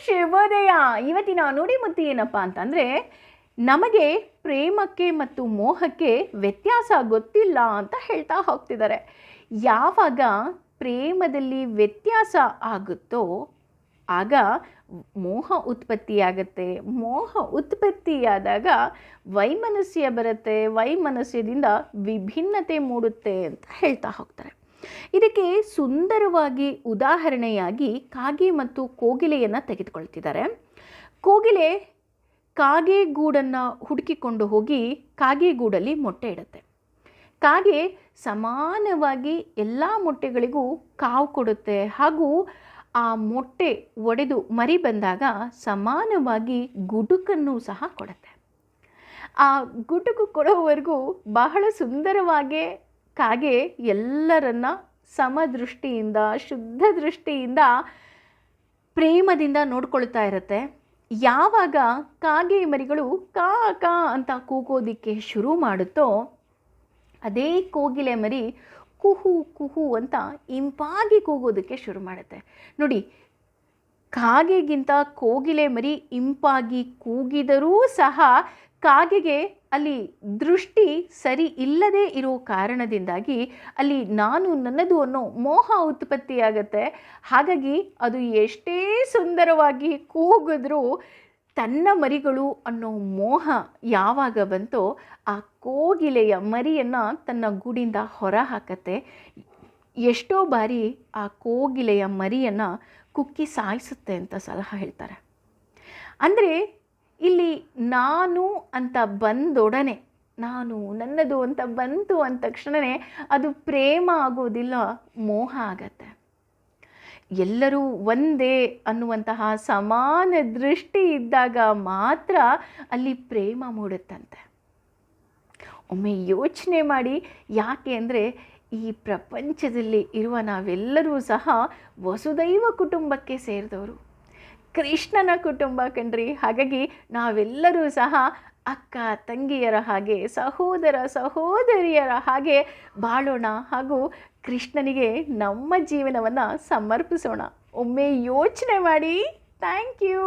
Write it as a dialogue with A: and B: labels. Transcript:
A: ಶುಭೋದಯ. ಇವತ್ತಿನ ನುಡಿಮುತ್ತು ಏನಪ್ಪ ಅಂತಂದರೆ, ನಮಗೆ ಪ್ರೇಮಕ್ಕೆ ಮತ್ತು ಮೋಹಕ್ಕೆ ವ್ಯತ್ಯಾಸ ಗೊತ್ತಿಲ್ಲ ಅಂತ ಹೇಳ್ತಾ ಹೋಗ್ತಿದ್ದಾರೆ. ಯಾವಾಗ ಪ್ರೇಮದಲ್ಲಿ ವ್ಯತ್ಯಾಸ ಆಗುತ್ತೋ ಆಗ ಮೋಹ ಉತ್ಪತ್ತಿಯಾಗತ್ತೆ. ಮೋಹ ಉತ್ಪತ್ತಿಯಾದಾಗ ವೈಮನಸ್ಯ ಬರುತ್ತೆ. ವೈಮನಸ್ಯದಿಂದ ವಿಭಿನ್ನತೆ ಮೂಡುತ್ತೆ ಅಂತ ಹೇಳ್ತಾ ಹೋಗ್ತಾರೆ. ಇದಕ್ಕೆ ಸುಂದರವಾಗಿ ಉದಾಹರಣೆಯಾಗಿ ಕಾಗೆ ಮತ್ತು ಕೋಗಿಲೆಯನ್ನು ತೆಗೆದುಕೊಳ್ತಿದ್ದಾರೆ. ಕೋಗಿಲೆ ಕಾಗೆ ಗೂಡನ್ನು ಹುಡುಕಿಕೊಂಡು ಹೋಗಿ ಕಾಗೆ ಗೂಡಲ್ಲಿ ಮೊಟ್ಟೆ ಇಡುತ್ತೆ. ಕಾಗೆ ಸಮಾನವಾಗಿ ಎಲ್ಲ ಮೊಟ್ಟೆಗಳಿಗೂ ಕಾವು ಕೊಡುತ್ತೆ ಹಾಗೂ ಆ ಮೊಟ್ಟೆ ಒಡೆದು ಮರಿ ಬಂದಾಗ ಸಮಾನವಾಗಿ ಗುಡುಕನ್ನು ಸಹ ಕೊಡುತ್ತೆ. ಆ ಗುಡುಕು ಕೊಡೋವರೆಗೂ ಬಹಳ ಸುಂದರವಾಗಿ ಕಾಗೆ ಎಲ್ಲರನ್ನ ಸಮದೃಷ್ಟಿಯಿಂದ ಶುದ್ಧ ದೃಷ್ಟಿಯಿಂದ ಪ್ರೇಮದಿಂದ ನೋಡ್ಕೊಳ್ತಾ ಇರುತ್ತೆ. ಯಾವಾಗ ಕಾಗೆ ಮರಿಗಳು ಕಾ ಕಾ ಅಂತ ಕೂಗೋದಿಕ್ಕೆ ಶುರು ಮಾಡುತ್ತೋ ಅದೇ ಕೋಗಿಲೆ ಮರಿ ಕುಹು ಕುಹು ಅಂತ ಇಂಪಾಗಿ ಕೂಗೋದಕ್ಕೆ ಶುರು ಮಾಡುತ್ತೆ. ನೋಡಿ, ಕಾಗೆಗಿಂತ ಕೋಗಿಲೆ ಮರಿ ಇಂಪಾಗಿ ಕೂಗಿದರೂ ಸಹ ಕಾಗೆಗೆ ಅಲ್ಲಿ ದೃಷ್ಟಿ ಸರಿ ಇಲ್ಲದೆ ಇರೋ ಕಾರಣದಿಂದಾಗಿ ಅಲ್ಲಿ ನಾನು ನನ್ನದು ಅನ್ನೋ ಮೋಹ ಉತ್ಪತ್ತಿಯಾಗತ್ತೆ. ಹಾಗಾಗಿ ಅದು ಎಷ್ಟೇ ಸುಂದರವಾಗಿ ಕೂಗಿದ್ರೂ ತನ್ನ ಮರಿಗಳು ಅನ್ನೋ ಮೋಹ ಯಾವಾಗ ಬಂತೋ ಆ ಕೋಗಿಲೆಯ ಮರಿಯನ್ನು ತನ್ನ ಗೂಡಿಂದ ಹೊರ ಹಾಕತ್ತೆ. ಎಷ್ಟೋ ಬಾರಿ ಆ ಕೋಗಿಲೆಯ ಮರಿಯನ್ನು ಕುಕ್ಕಿ ಸಾಯಿಸುತ್ತೆ ಅಂತ ಸಲಹೆ ಹೇಳ್ತಾರೆ. ಅಂದರೆ ಇಲ್ಲಿ ನಾನು ಅಂತ ಬಂದೊಡನೆ, ನಾನು ನನ್ನದು ಅಂತ ಬಂತು ಅಂದ ತಕ್ಷಣವೇ ಅದು ಪ್ರೇಮ ಆಗೋದಿಲ್ಲ, ಮೋಹ ಆಗತ್ತೆ. ಎಲ್ಲರೂ ಒಂದೇ ಅನ್ನುವಂತಹ ಸಮಾನ ದೃಷ್ಟಿ ಇದ್ದಾಗ ಮಾತ್ರ ಅಲ್ಲಿ ಪ್ರೇಮ ಮೂಡುತ್ತಂತೆ. ಒಮ್ಮೆ ಯೋಚನೆ ಮಾಡಿ. ಯಾಕೆ ಅಂದರೆ ಈ ಪ್ರಪಂಚದಲ್ಲಿ ಇರುವ ನಾವೆಲ್ಲರೂ ಸಹ ವಸುದೈವ ಕುಟುಂಬಕ್ಕೆ ಸೇರಿದವರು, ಕೃಷ್ಣನ ಕುಟುಂಬ ಕಣ್ರಿ. ಹಾಗಾಗಿ ನಾವೆಲ್ಲರೂ ಸಹ ಅಕ್ಕ ತಂಗಿಯರ ಹಾಗೆ, ಸಹೋದರ ಸಹೋದರಿಯರ ಹಾಗೆ ಬಾಳೋಣ ಹಾಗೂ ಕೃಷ್ಣನಿಗೆ ನಮ್ಮ ಜೀವನವನ್ನು ಸಮರ್ಪಿಸೋಣ. ಒಮ್ಮೆ ಯೋಚನೆ ಮಾಡಿ. Thank you.